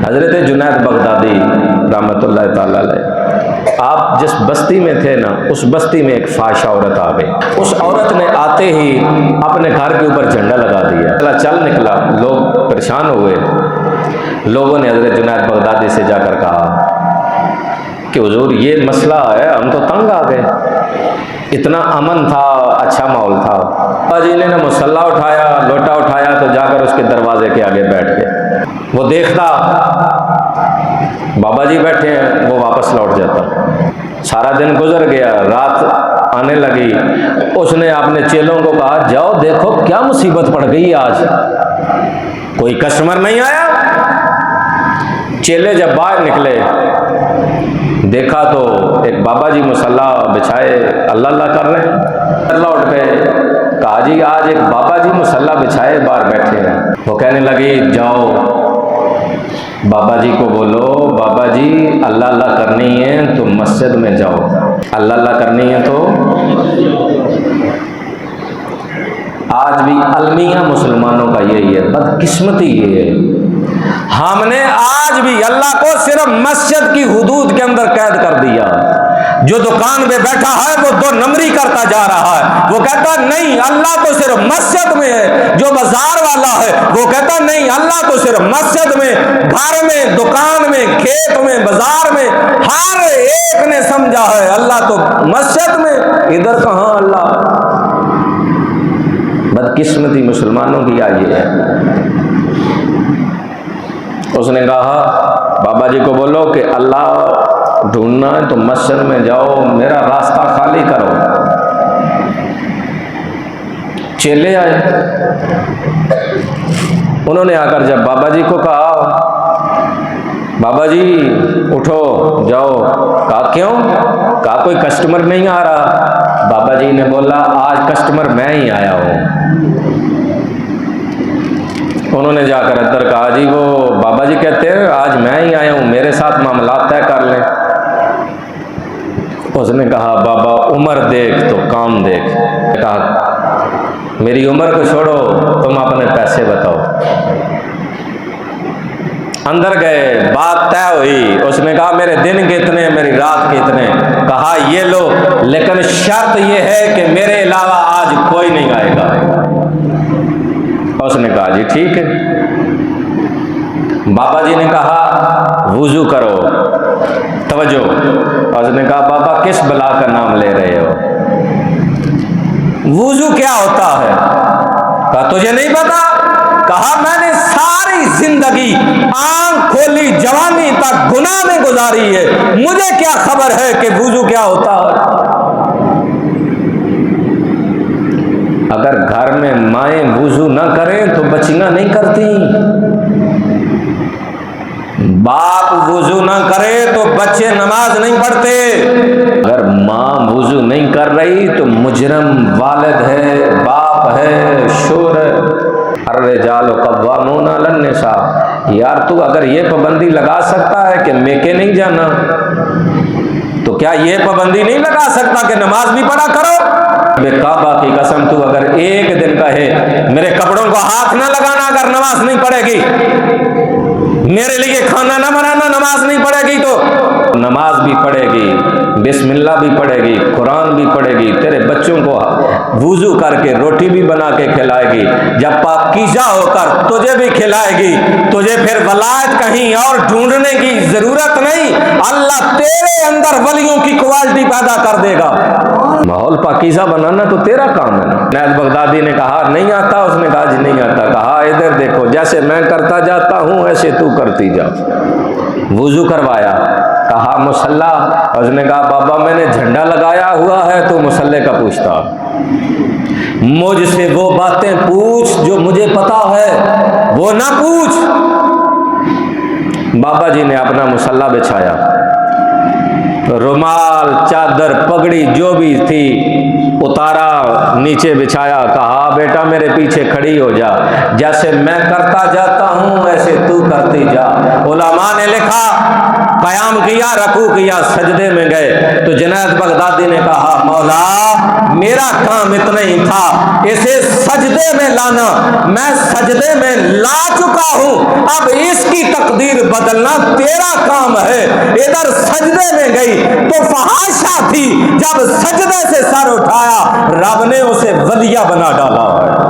हज़रत जुनैद बगदादी रहमतुल्लाह ताला अलैह, आप जिस बस्ती में थे ना, उस बस्ती में एक फाहिशा औरत आ गई। उस औरत ने आते ही अपने घर के ऊपर झंडा लगा दिया, चल निकला। लोग परेशान हुए। लोगों ने हज़रत जुनैद बगदादी से जाकर कहा कि हुजूर ये मसला है, हम तो तंग आ गए। इतना अमन था, अच्छा माहौल था। बाबा जी ने ना मुसल्ला उठाया, लोटा उठाया तो जाकर उसके दरवाजे के आगे बैठ गए। वो देखता बाबा जी बैठे हैं, वो वापस लौट जाता। सारा दिन गुजर गया, रात आने लगी। उसने अपने चेलों को कहा, जाओ देखो क्या मुसीबत पड़ गई आज, कोई कस्टमर नहीं आया। चेले जब बाहर निकले, देखा तो एक बाबा जी मुसल्ला बिछाए अल्लाह अल्लाह कर रहे हैं। लौट गए, कहा जी आज एक बाबा जी मुसल्ला बिछाए बाहर बैठे हैं। वो कहने लगी, जाओ बाबा जी को बोलो, बाबा जी अल्लाह अल्लाह करनी है तो मस्जिद में जाओ, अल्लाह अल्लाह करनी है तो। आज भी अलमिया मुसलमानों का यही है, बदकिस्मती ये है। हमने आज भी अल्लाह को सिर्फ मस्जिद की हुदूद के अंदर कैद कर दिया। जो दुकान पे बैठा है वो दो नंबरी करता जा रहा है। वो कहता नहीं अल्लाह तो सिर्फ मस्जिद में है। जो बाजार वाला है वो कहता नहीं अल्लाह तो सिर्फ मस्जिद में, घर में, दुकान में, खेत में, बाजार में, हर एक ने समझा है अल्लाह तो मस्जिद में, इधर कहां अल्लाह। बदकिस्मती मुसलमानों की आई है। उसने कहा बाबा जी को बोलो कि अल्लाह ढूंढना है तो मस्जिद में जाओ, मेरा रास्ता खाली करो। चेले आए, उन्होंने आकर जब बाबा जी को कहा, बाबा जी उठो जाओ। कहा क्यों? कहा कोई कस्टमर नहीं आ रहा। बाबा जी ने बोला आज कस्टमर मैं ही आया हूं। उन्होंने जाकर अंदर कहा, जी वो बाबा जी कहते हैं आज मैं ही आया हूं, मेरे साथ मामला तय कर लें। उसने कहा बाबा उम्र देख तो काम देख। कहा मेरी उम्र को छोड़ो, तुम अपने पैसे बताओ। अंदर गए, बात तय हुई। उसने कहा मेरे दिन कितने, मेरी रात कितने। कहा ये लो, लेकिन शर्त ये है कि मेरे अलावा आज कोई नहीं आएगा। उसने कहा जी ठीक है। बाबा जी ने कहा वुजू करो, तवज्जो। उसने कहा बाबा किस बला का नाम ले रहे हो? वुजू क्या होता है? कहा तुझे नहीं पता? कहा मैंने सारी जिंदगी आंख खोली जवानी तक गुनाह में गुजारी है, मुझे क्या खबर है कि वुजू क्या होता है। अगर घर में माएँ वुजू न करें तो बच्चियां नहीं करती, बाप वुजू न करे तो बच्चे नमाज नहीं पढ़ते। अगर माँ वुजू नहीं कर रही तो मुजरम वालिद है, बाप है, शोर है। अरे जालो कव्वामून अलन निसा। यार तू अगर ये पाबंदी लगा सकता है कि मेके नहीं जाना, तो क्या ये पाबंदी नहीं लगा सकता कि नमाज भी पढ़ा करो? काबा की कसम, तू अगर एक दिन कहे मेरे कपड़ों को हाथ ना लगाना अगर नमाज नहीं पढ़ेगी, मेरे लिए खाना ना बनाना नमाज नहीं पढ़ेगी, तो नमाज भी पढ़ेगी, बिस्मिल्लाह भी पढ़ेगी, कुरान भी पढ़ेगी, तेरे बच्चों को वुजू करके रोटी भी बना के खिलाएगी, जब पाकीज़ा होकर तुझे भी खिलाएगी। तुझे फिर वलायत कहीं और ढूंढने की जरूरत नहीं, अल्लाह तेरे अंदर वलियों की क्वालिटी पैदा कर देगा। माहौल पाकीज़ा बनाना तो तेरा काम है। जुनैद बगदादी ने कहा नहीं आता। उसने कहा जी नहीं आता। कहा इधर देखो, जैसे मैं करता जाता हूं ऐसे तू करती जा। वुजू करवाया, कहा मुसल्ला। उसने कहा बाबा मैंने झंडा लगाया हुआ है तो मुसल्ले का पूछता, मुझसे वो बातें पूछ जो मुझे पता है, वो ना पूछ। बाबा जी ने अपना मुसल्ला बिछाया, रुमाल, चादर, पगड़ी जो भी थी उतारा, नीचे बिछाया। कहा बेटा मेरे पीछे खड़ी हो जा, जैसे मैं करता जाता हूं ऐसे तू करती जा। उलमा ने लिखा क़याम किया, रकू किया, सजदे में गए। तो जुनैद बगदादी ने कहा, मौला मेरा काम इतना ही था, इसे सजदे में लाना, मैं सजदे में ला चुका हूं, अब इसकी तकदीर बदलना तेरा काम है। इधर सजदे में गई तो फहाशा थी, जब सजदे से सर उठाया रब ने उसे वलिया बना डाला है।